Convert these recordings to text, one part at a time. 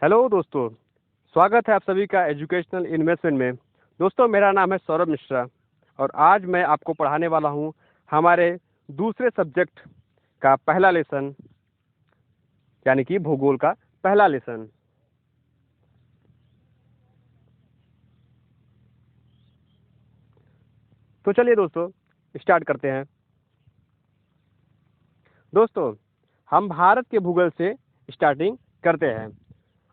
Hello दोस्तों, स्वागत है आप सभी का एजुकेशनल इन्वेस्टमेंट में। दोस्तों, मेरा नाम है सौरभ मिश्रा और आज मैं आपको पढ़ाने वाला हूं हमारे दूसरे सब्जेक्ट का पहला लेसन, यानी कि भूगोल का पहला लेसन। तो चलिए दोस्तों, स्टार्ट करते हैं। दोस्तों, हम भारत के भूगोल से स्टार्टिंग करते हैं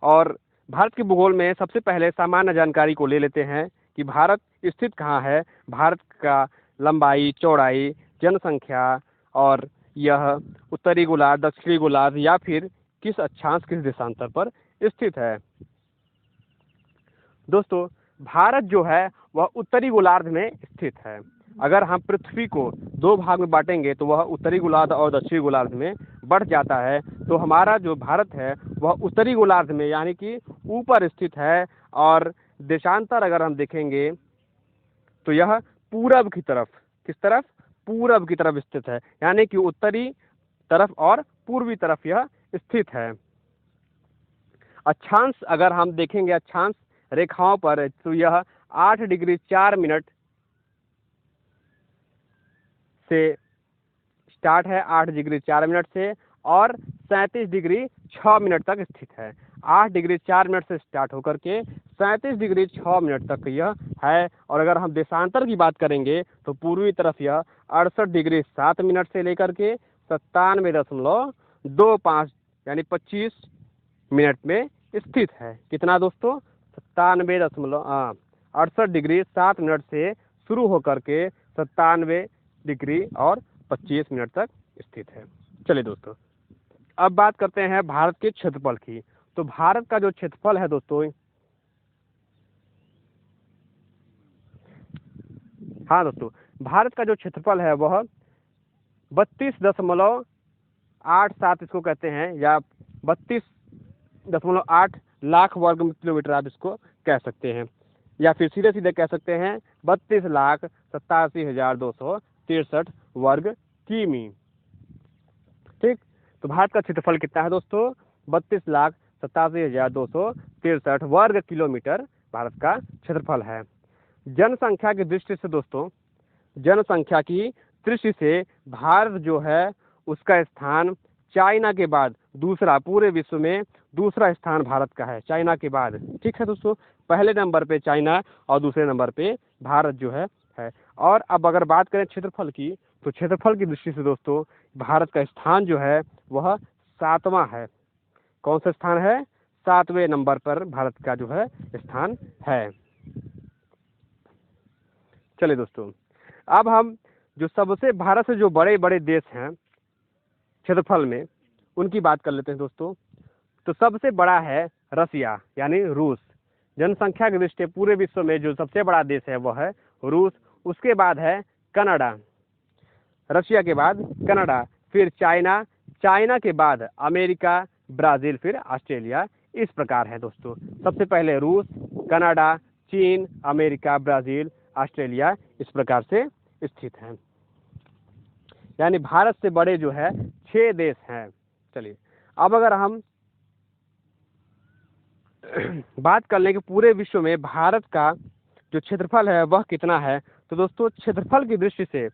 और भारत के भूगोल में सबसे पहले सामान्य जानकारी को ले लेते हैं कि भारत स्थित कहाँ है, भारत का लंबाई, चौड़ाई, जनसंख्या और यह उत्तरी गोलार्ध, दक्षिणी गोलार्ध या फिर किस अक्षांश, किस देशांतर पर स्थित है। दोस्तों, भारत जो है वह उत्तरी गोलार्ध में स्थित है। अगर हम पृथ्वी को दो भाग में बांटेंगे तो वह उत्तरी गोलार्ध और दक्षिणी गोलार्ध में बढ़ जाता है। तो हमारा जो भारत है वह उत्तरी गोलार्ध में यानी कि ऊपर स्थित है और देशांतर अगर हम देखेंगे तो यह पूरब की तरफ, किस तरफ, पूरब की तरफ स्थित है, यानी कि उत्तरी तरफ और पूर्वी तरफ यह स्थित है। अक्षांश अगर हम देखेंगे अक्षांश रेखाओं पर तो यह 8 डिग्री 4 मिनट से स्टार्ट है, 8 डिग्री 4 मिनट से और 37 डिग्री 6 मिनट तक स्थित है। 8 डिग्री 4 मिनट से स्टार्ट होकर के 37 डिग्री 6 मिनट तक यह है। और अगर हम देशांतर की बात करेंगे तो पूर्वी तरफ यह 68 डिग्री 7 मिनट से लेकर के 97.25 यानी 25 मिनट में स्थित है। कितना दोस्तों? 68 डिग्री 7 मिनट से शुरू होकर के 97 डिग्री और 25 मिनट तक स्थित है। चलिए दोस्तों, अब बात करते हैं भारत के क्षेत्रफल की। तो भारत का जो क्षेत्रफल है दोस्तों, हाँ दोस्तों, भारत का जो क्षेत्रफल है वह 32.87 इसको कहते हैं, या 32.8 लाख वर्ग किलोमीटर आप इसको कह सकते हैं, या फिर सीधे सीधे कह सकते हैं 32,87,263 वर्ग किमी। ठीक, तो भारत का क्षेत्रफल कितना है दोस्तों? 32,87,263 वर्ग किलोमीटर भारत का क्षेत्रफल है। जनसंख्या की दृष्टि से दोस्तों, जनसंख्या की दृष्टि से भारत जो है उसका स्थान चाइना के बाद दूसरा, पूरे विश्व में दूसरा स्थान भारत का है चाइना के बाद। ठीक है दोस्तों, पहले नंबर पे चाइना और दूसरे नंबर पे भारत जो है। और अब अगर बात करें क्षेत्रफल की, तो क्षेत्रफल की दृष्टि से दोस्तों भारत का स्थान जो है वह 7वां है। कौन सा स्थान है? 7वें नंबर पर भारत का जो है स्थान है। चलिए दोस्तों, अब हम जो सबसे भारत से जो बड़े बड़े देश हैं क्षेत्रफल में उनकी बात कर लेते हैं दोस्तों। तो सबसे बड़ा है रसिया यानी रूस। जनसंख्या की दृष्टि पूरे विश्व में जो सबसे बड़ा देश है वह है रूस। उसके बाद है कनाडा, रशिया के बाद कनाडा, फिर चाइना, चाइना के बाद अमेरिका, ब्राज़ील, फिर ऑस्ट्रेलिया। इस प्रकार है दोस्तों, सबसे पहले रूस, कनाडा, चीन, अमेरिका, ब्राज़ील, ऑस्ट्रेलिया इस प्रकार से स्थित हैं। यानी भारत से बड़े जो है 6 देश हैं। चलिए, अब अगर हम बात कर लें कि पूरे विश्व में भारत का जो क्षेत्रफल है वह कितना है, तो दोस्तों क्षेत्रफल की दृष्टि से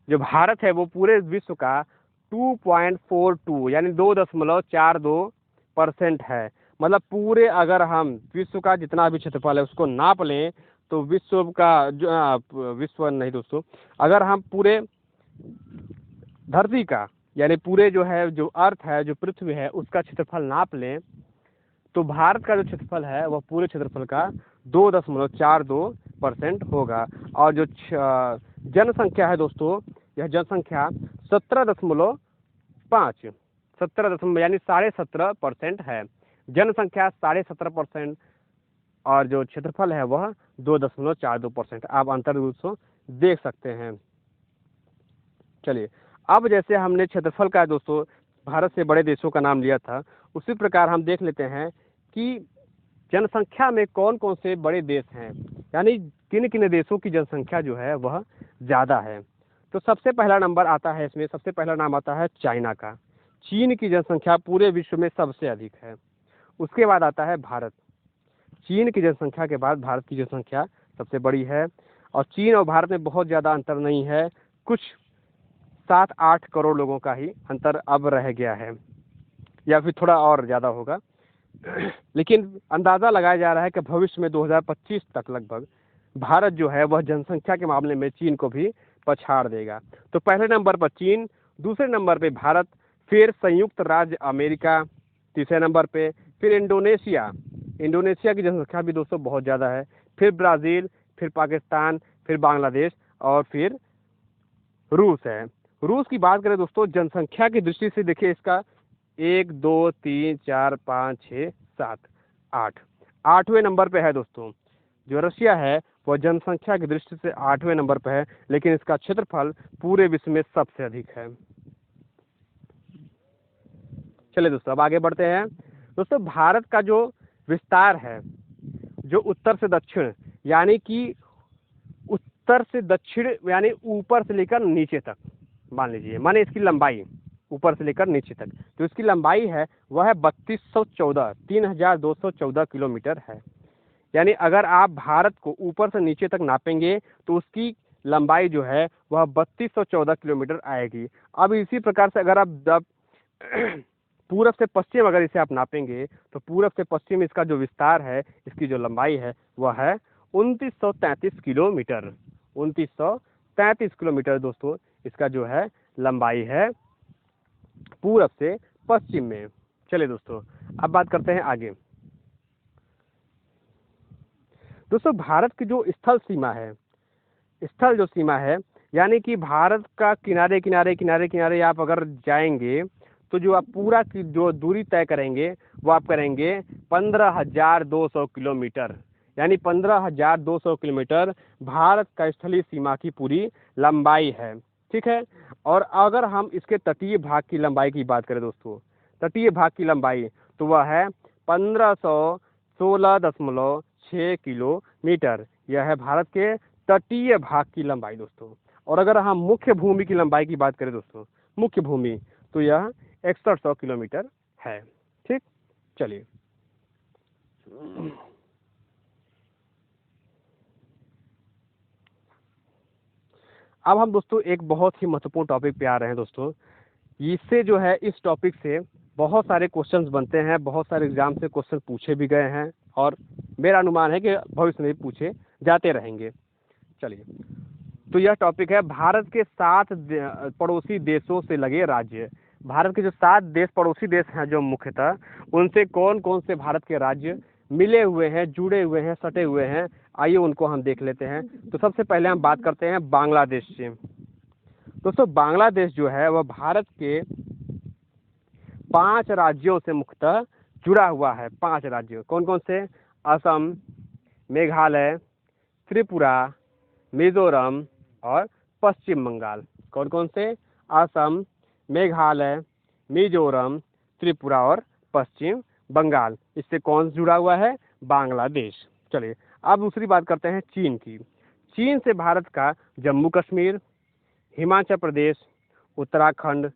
जो भारत है वो पूरे विश्व का 2.42 यानी 2.42% है। मतलब पूरे अगर हम विश्व का जितना भी क्षेत्रफल है उसको नाप लें तो विश्व का जो विश्व नहीं दोस्तों, अगर हम पूरे धरती का यानी पूरे जो है जो अर्थ है, जो पृथ्वी है, उसका क्षेत्रफल नाप लें तो भारत का जो क्षेत्रफल है वह पूरे क्षेत्रफल का 2.42% होगा। और जो जनसंख्या है दोस्तों, यह जनसंख्या 17.5 यानी 17.5% है। जनसंख्या 17.5% और जो क्षेत्रफल है वह 2.42%। आप अंतर दोस्तों देख सकते हैं। चलिए, अब जैसे हमने क्षेत्रफल का दोस्तों भारत से बड़े देशों का नाम लिया था, उसी प्रकार हम देख लेते हैं कि जनसंख्या में कौन कौन से बड़े देश हैं, यानी किन किन देशों की जनसंख्या जो है वह ज़्यादा है। तो सबसे पहला नंबर आता है, इसमें सबसे पहला नाम आता है चाइना का। चीन की जनसंख्या पूरे विश्व में सबसे अधिक है। उसके बाद आता है भारत। चीन की जनसंख्या के बाद भारत की जनसंख्या सबसे बड़ी है, और चीन और भारत में बहुत ज़्यादा अंतर नहीं है, कुछ 7-8 करोड़ लोगों का ही अंतर अब रह गया है, या फिर थोड़ा और ज़्यादा होगा। लेकिन अंदाज़ा लगाया जा रहा है कि भविष्य में 2025 तक लगभग भारत जो है वह जनसंख्या के मामले में चीन को भी पछाड़ देगा। तो पहले नंबर पर चीन, दूसरे नंबर पे भारत, फिर संयुक्त राज्य अमेरिका तीसरे नंबर पे, फिर इंडोनेशिया। इंडोनेशिया की जनसंख्या भी दोस्तों बहुत ज़्यादा है, फिर ब्राज़ील, फिर पाकिस्तान, फिर बांग्लादेश, और फिर रूस है। रूस की बात करें दोस्तों जनसंख्या की दृष्टि से, देखिए इसका 1 2 3 4 5 6 7 8 8वें नंबर पे है दोस्तों। जो रशिया है वह जनसंख्या की दृष्टि से 8वें नंबर पे है, लेकिन इसका क्षेत्रफल पूरे विश्व में सबसे अधिक है। चलिए दोस्तों अब आगे बढ़ते हैं। दोस्तों भारत का जो विस्तार है, जो उत्तर से दक्षिण, यानी कि उत्तर से दक्षिण यानी ऊपर से लेकर नीचे तक, मान लीजिए, माने इसकी लंबाई ऊपर से लेकर नीचे तक, तो इसकी लंबाई है वह है 3214 किलोमीटर है। यानी अगर आप भारत को ऊपर से नीचे तक नापेंगे तो उसकी लंबाई जो है वह 3214 किलोमीटर आएगी। अब इसी प्रकार से अगर आप पूरब से पश्चिम अगर इसे आप नापेंगे तो पूरब से पश्चिम इसका जो विस्तार है, इसकी जो लंबाई है वह है 2933 किलोमीटर। 2933 किलोमीटर दोस्तों इसका जो है लंबाई है पूरब से पश्चिम में। चलिए दोस्तों अब बात करते हैं आगे। दोस्तों भारत की जो स्थल सीमा है, स्थल जो सीमा है, यानी कि भारत का किनारे किनारे किनारे किनारे आप अगर जाएंगे तो जो आप पूरा की जो दूरी तय करेंगे वो आप करेंगे 15,200 किलोमीटर। यानी 15,200 किलोमीटर भारत का स्थलीय सीमा की पूरी लंबाई है, ठीक है। और अगर हम इसके तटीय भाग की लंबाई की बात करें दोस्तों, तटीय भाग की लंबाई तो वह है 1516.6 किलोमीटर। यह है भारत के तटीय भाग की लंबाई दोस्तों। और अगर हम मुख्य भूमि की लंबाई की बात करें दोस्तों, मुख्य भूमि, तो यह 6100 किलोमीटर है, ठीक। चलिए अब हम दोस्तों एक बहुत ही महत्वपूर्ण टॉपिक पे आ रहे हैं दोस्तों। इससे जो है इस टॉपिक से बहुत सारे क्वेश्चंस बनते हैं, बहुत सारे एग्जाम से क्वेश्चन पूछे भी गए हैं, और मेरा अनुमान है कि भविष्य में भी पूछे जाते रहेंगे। चलिए तो यह टॉपिक है भारत के 7 पड़ोसी देशों से लगे राज्य। भारत के जो 7 देश पड़ोसी देश हैं जो मुख्यतः, उनसे कौन कौन से भारत के राज्य मिले हुए हैं, जुड़े हुए हैं, सटे हुए हैं, आइए उनको हम देख लेते हैं। तो सबसे पहले हम बात करते हैं बांग्लादेश से। दोस्तों बांग्लादेश जो है वह भारत के 5 राज्यों से मुख्यतः जुड़ा हुआ है। 5 राज्यों कौन कौन से? असम, मेघालय, त्रिपुरा, मिजोरम और पश्चिम बंगाल। कौन कौन से? असम, मेघालय, मिजोरम, त्रिपुरा और पश्चिम बंगाल। इससे कौन जुड़ा हुआ है? बांग्लादेश। चलिए अब दूसरी बात करते हैं चीन की। चीन से भारत का जम्मू कश्मीर, हिमाचल प्रदेश, उत्तराखंड,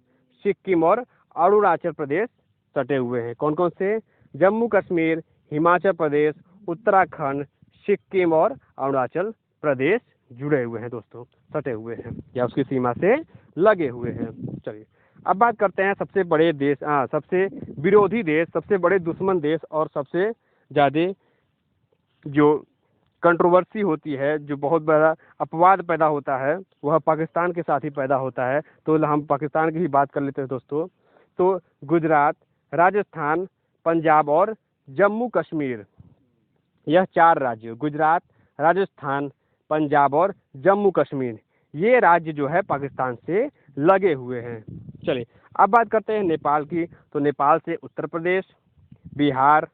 सिक्किम और अरुणाचल प्रदेश सटे हुए हैं। कौन कौन से? जम्मू कश्मीर, हिमाचल प्रदेश, उत्तराखंड, सिक्किम और अरुणाचल प्रदेश जुड़े हुए हैं दोस्तों, सटे हुए हैं या उसकी सीमा से लगे हुए हैं। चलिए अब बात करते हैं सबसे बड़े देश, सबसे विरोधी देश, सबसे बड़े दुश्मन देश और सबसे ज़्यादा जो कंट्रोवर्सी होती है, जो बहुत बड़ा अपवाद पैदा होता है, वह पाकिस्तान के साथ ही पैदा होता है। तो हम पाकिस्तान की ही बात कर लेते हैं दोस्तों। तो गुजरात, राजस्थान, पंजाब और जम्मू कश्मीर, यह 4 राज्य, गुजरात, राजस्थान, पंजाब और जम्मू कश्मीर, ये राज्य जो है पाकिस्तान से लगे हुए हैं। चलिए अब बात करते हैं नेपाल की। तो नेपाल से उत्तर प्रदेश, बिहार,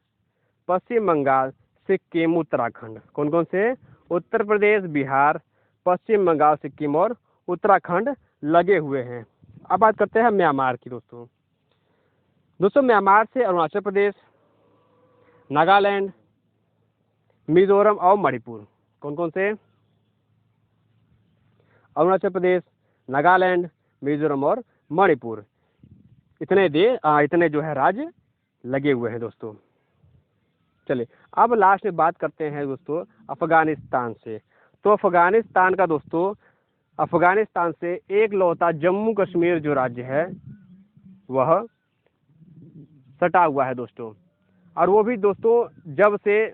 पश्चिम बंगाल, सिक्किम, उत्तराखंड। कौन कौन से? उत्तर प्रदेश, बिहार, पश्चिम बंगाल, सिक्किम और उत्तराखंड लगे हुए हैं। अब बात करते हैं म्यांमार की दोस्तों। म्यांमार से अरुणाचल प्रदेश, नागालैंड, मिजोरम और मणिपुर। कौन कौन से? अरुणाचल प्रदेश, नागालैंड, मिजोरम और मणिपुर, इतने जो है राज्य लगे हुए हैं दोस्तों। चलिए अब लास्ट में बात करते हैं दोस्तों अफगानिस्तान से। तो अफगानिस्तान का दोस्तों, अफगानिस्तान से एक लौता जम्मू कश्मीर जो राज्य है वह सटा हुआ है दोस्तों। और वो भी दोस्तों जब से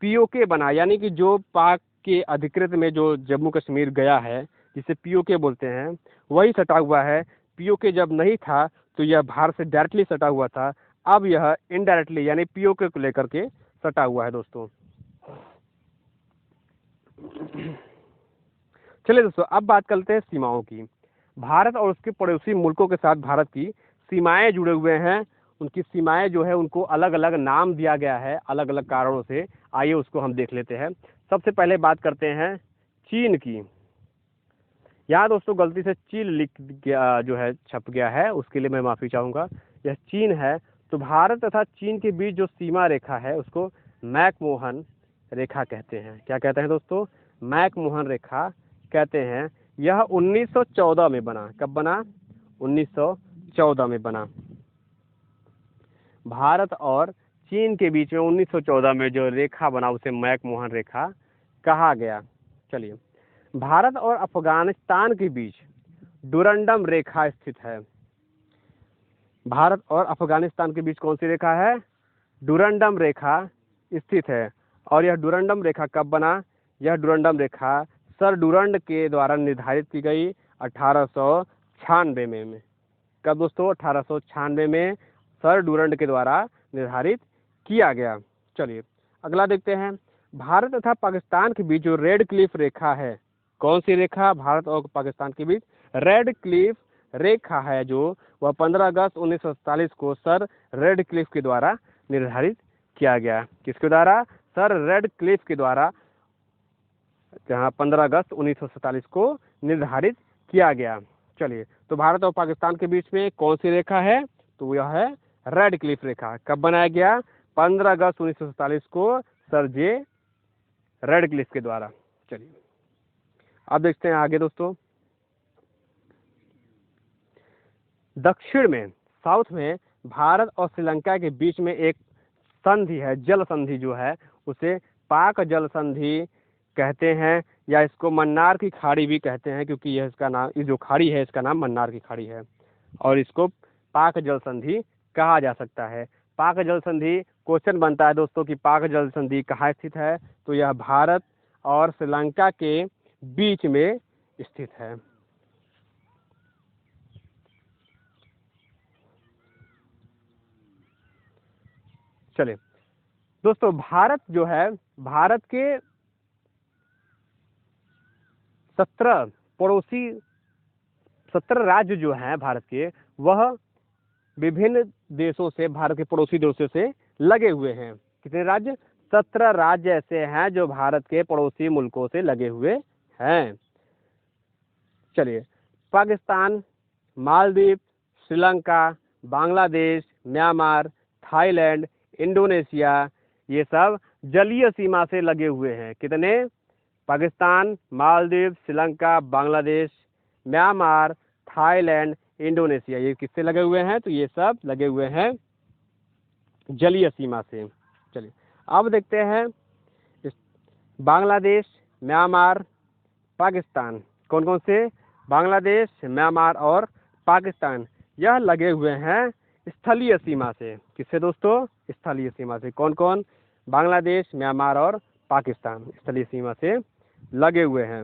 पीओके बना, यानी कि जो पाक के अधिकृत में जो जम्मू कश्मीर गया है, जिसे पीओके बोलते हैं, वही सटा हुआ है। पीओके जब नहीं था तो यह भारत से डायरेक्टली सटा हुआ था, अब यह इनडायरेक्टली यानी पीओके को लेकर के सटा हुआ है दोस्तों। चलिए दोस्तों अब बात करते हैं सीमाओं की। भारत और उसके पड़ोसी मुल्कों के साथ भारत की सीमाएं जुड़े हुए हैं। उनकी सीमाएं जो है उनको अलग अलग नाम दिया गया है अलग अलग कारणों से। आइए उसको हम देख लेते हैं। सबसे पहले बात करते हैं चीन की। यहाँ दोस्तों गलती से चीन लिख गया जो है छप गया है, उसके लिए मैं माफ़ी चाहूँगा। यह चीन है। तो भारत तथा चीन के बीच जो सीमा रेखा है उसको मैकमोहन रेखा कहते हैं। क्या कहते हैं दोस्तों? मैकमोहन रेखा कहते हैं। यह 1914 में बना। कब बना? 1914 में बना। भारत और चीन के बीच में 1914 में जो रेखा बना उसे मैकमोहन रेखा कहा गया। चलिए, भारत और अफगानिस्तान के बीच डुरंडम रेखा स्थित है। भारत और अफगानिस्तान के बीच कौन सी रेखा है? डुरंडम रेखा स्थित है। और यह डुरंडम रेखा कब बना? यह डुरंडम रेखा सर डुरंड के द्वारा निर्धारित की गई 1896 में। कब दोस्तों? 1896 में सर डुरंड के द्वारा निर्धारित किया गया। चलिए अगला देखते हैं। भारत तथा पाकिस्तान के बीच जो रेड क्लिफ रेखा है, कौन सी रेखा? भारत और पाकिस्तान के बीच रेड क्लिफ रेखा है, जो वह 15 अगस्त 1947 को सर रेड क्लिफ के द्वारा निर्धारित किया गया। किसके द्वारा? सर रेड क्लिफ के द्वारा, जहाँ 15 अगस्त 1947 को निर्धारित किया गया। चलिए, तो भारत और पाकिस्तान के बीच में कौन सी रेखा है? तो यह है रेड क्लिफ रेखा। कब बनाया गया? 15 अगस्त 1947 को सर जे रेड क्लिफ के द्वारा। चलिए अब देखते हैं आगे दोस्तों। दक्षिण में, साउथ में भारत और श्रीलंका के बीच में एक संधि है, जल संधि जो है उसे पाक जल संधि कहते हैं, या इसको मन्नार की खाड़ी भी कहते हैं, क्योंकि यह इसका नाम, ये जो खाड़ी है इसका नाम मन्नार की खाड़ी है, और इसको पाक जल संधि कहा जा सकता है। पाक जल संधि, क्वेश्चन बनता है दोस्तों कि पाक जल संधि कहाँ स्थित है? तो यह भारत और श्रीलंका के बीच में स्थित है। चलिए दोस्तों, भारत जो है, भारत के 17 पड़ोसी 17 राज्य जो हैं भारत के, वह विभिन्न देशों से, भारत के पड़ोसी देशों से लगे हुए हैं। कितने राज्य? 17 राज्य ऐसे हैं जो भारत के पड़ोसी मुल्कों से लगे हुए हैं। चलिए, Pakistan, Maldives, Sri Lanka, Bangladesh, Myanmar, Thailand, Indonesia, ये सब जलीय सीमा से लगे हुए हैं। कितने? Pakistan, Maldives, Sri Lanka, Bangladesh, Myanmar, Thailand, Indonesia, ये किससे लगे हुए हैं? तो ये सब लगे हुए हैं जलीय सीमा से। चलिए अब देखते हैं बांग्लादेश, म्यांमार, पाकिस्तान, कौन कौन से? बांग्लादेश, म्यांमार और पाकिस्तान, यह लगे हुए हैं स्थलीय सीमा से। किससे दोस्तों? स्थलीय सीमा से। कौन कौन? बांग्लादेश, म्यांमार और पाकिस्तान स्थलीय सीमा से लगे हुए हैं।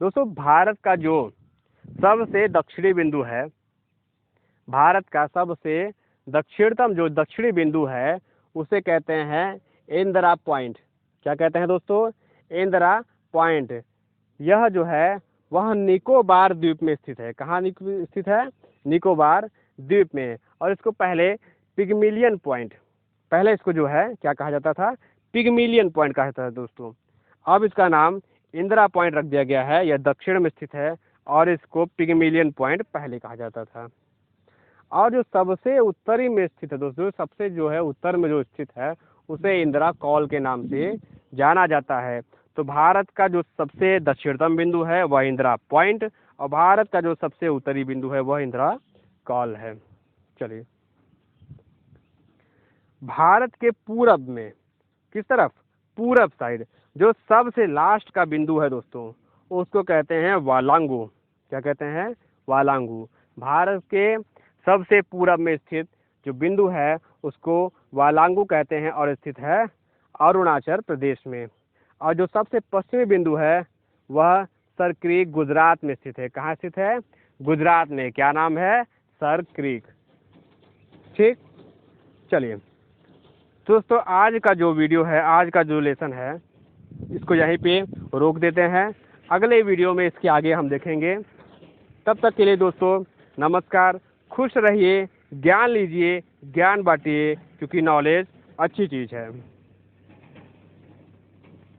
दोस्तों, भारत का जो सबसे दक्षिणी बिंदु है, भारत का सबसे दक्षिणतम जो दक्षिणी बिंदु है उसे कहते हैं इंदिरा पॉइंट। क्या कहते हैं दोस्तों? इंदिरा पॉइंट। यह जो है वह निकोबार द्वीप में स्थित है। कहाँ स्थित है? निकोबार द्वीप में। और इसको पहले पिगमिलियन पॉइंट, पहले इसको जो है क्या कहा जाता था? पिगमिलियन पॉइंट कहा जाता था दोस्तों। अब इसका नाम इंदिरा पॉइंट रख दिया गया है। यह दक्षिण में स्थित है और इसको पिगमिलियन पॉइंट पहले कहा जाता था। और जो सबसे उत्तरी में स्थित है दोस्तों, सबसे जो है उत्तर में जो स्थित है उसे इंदिरा कॉल के नाम से जाना जाता है। तो भारत का जो सबसे दक्षिणतम बिंदु है वह इंदिरा पॉइंट, और भारत का जो सबसे उत्तरी बिंदु है वह इंदिरा कॉल है। चलिए भारत के पूरब में, किस तरफ, पूरब साइड, जो सबसे लास्ट का बिंदु है दोस्तों, उसको कहते हैं वालांगू। क्या कहते हैं? वालांगू। भारत के सबसे पूरब में स्थित जो बिंदु है उसको वालांगू कहते हैं और स्थित है अरुणाचल प्रदेश में। और जो सबसे पश्चिमी बिंदु है वह सर क्रीक गुजरात में स्थित है। कहाँ स्थित है? गुजरात में। क्या नाम है? Sir creek. ठीक, चलिए दोस्तों, आज का जो वीडियो है, आज का जो लेसन है, इसको यहीं पे रोक देते हैं। अगले वीडियो में इसके आगे हम देखेंगे। तब तक के लिए दोस्तों नमस्कार, खुश रहिए, ज्ञान लीजिए, ज्ञान बांटिए, क्योंकि नॉलेज अच्छी चीज़ है।